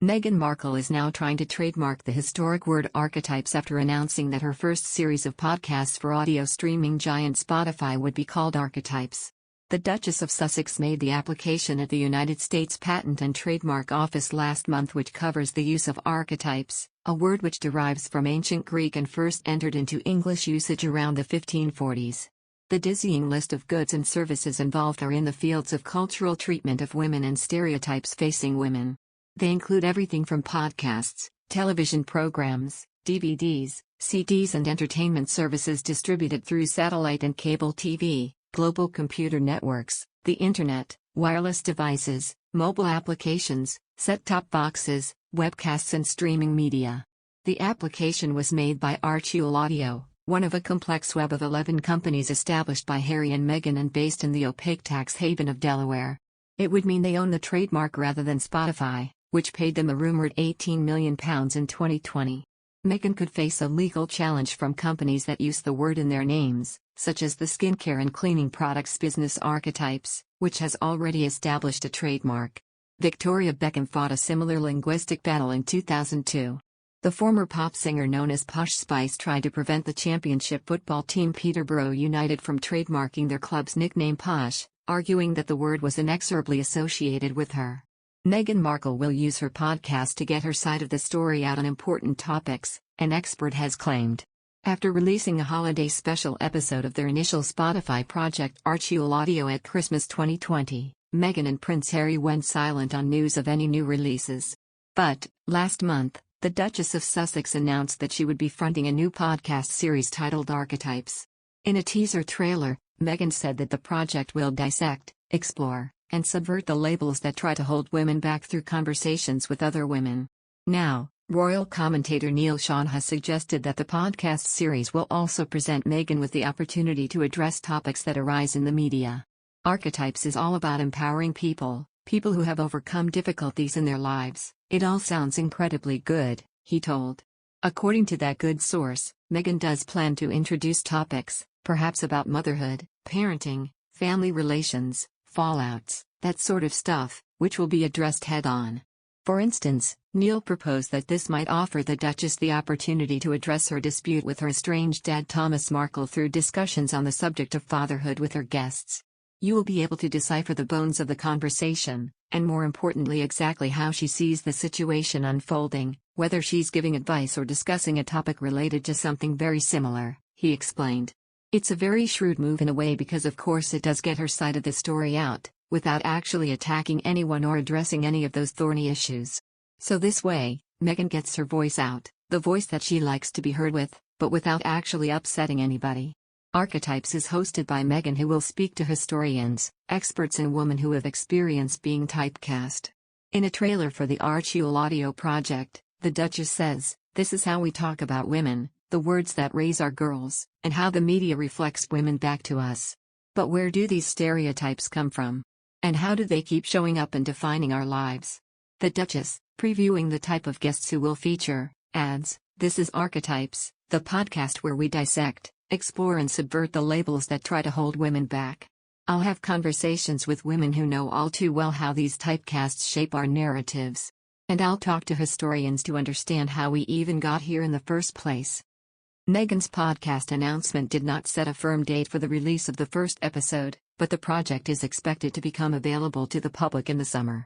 Meghan Markle is now trying to trademark the historic word archetypes after announcing that her first series of podcasts for audio streaming giant Spotify would be called Archetypes. The Duchess of Sussex made the application at the United States Patent and Trademark Office last month, which covers the use of archetypes, a word which derives from ancient Greek and first entered into English usage around the 1540s. The dizzying list of goods and services involved are in the fields of cultural treatment of women and stereotypes facing women. They include everything from podcasts, television programs, DVDs, CDs, and entertainment services distributed through satellite and cable TV, global computer networks, the Internet, wireless devices, mobile applications, set-top boxes, webcasts, and streaming media. The application was made by Archetypes Audio, one of a complex web of 11 companies established by Harry and Meghan and based in the opaque tax haven of Delaware. It would mean they own the trademark rather than Spotify, which paid them a rumored £18 million in 2020. Meghan could face a legal challenge from companies that use the word in their names, such as the skincare and cleaning products business Archetypes, which has already established a trademark. Victoria Beckham fought a similar linguistic battle in 2002. The former pop singer known as Posh Spice tried to prevent the championship football team Peterborough United from trademarking their club's nickname Posh, arguing that the word was inexorably associated with her. Meghan Markle will use her podcast to get her side of the story out on important topics, an expert has claimed. After releasing a holiday special episode of their initial Spotify project Archetypes Audio at Christmas 2020, Meghan and Prince Harry went silent on news of any new releases. But, last month, the Duchess of Sussex announced that she would be fronting a new podcast series titled Archetypes. In a teaser trailer, Meghan said that the project will dissect, explore, and subvert the labels that try to hold women back through conversations with other women. Now, royal commentator Neil Sean has suggested that the podcast series will also present Meghan with the opportunity to address topics that arise in the media. Archetypes is all about empowering people who have overcome difficulties in their lives. It all sounds incredibly good, he told. According to that good source, Meghan does plan to introduce topics, perhaps about motherhood, parenting, family relations, fallouts, that sort of stuff, which will be addressed head-on. For instance, Neil proposed that this might offer the Duchess the opportunity to address her dispute with her estranged dad Thomas Markle through discussions on the subject of fatherhood with her guests. You will be able to decipher the bones of the conversation, and more importantly exactly how she sees the situation unfolding, whether she's giving advice or discussing a topic related to something very similar, he explained. It's a very shrewd move in a way because of course it does get her side of the story out, without actually attacking anyone or addressing any of those thorny issues. So this way, Meghan gets her voice out, the voice that she likes to be heard with, but without actually upsetting anybody. Archetypes is hosted by Meghan, who will speak to historians, experts and women who have experienced being typecast. In a trailer for the Archetypes Audio project, the Duchess says, "This is how we talk about women, the words that raise our girls, and how the media reflects women back to us. But where do these stereotypes come from? And how do they keep showing up and defining our lives?" The Duchess, previewing the type of guests who will feature, adds, "This is Archetypes, the podcast where we dissect, explore and subvert the labels that try to hold women back. I'll have conversations with women who know all too well how these typecasts shape our narratives. And I'll talk to historians to understand how we even got here in the first place." Meghan's podcast announcement did not set a firm date for the release of the first episode, but the project is expected to become available to the public in the summer.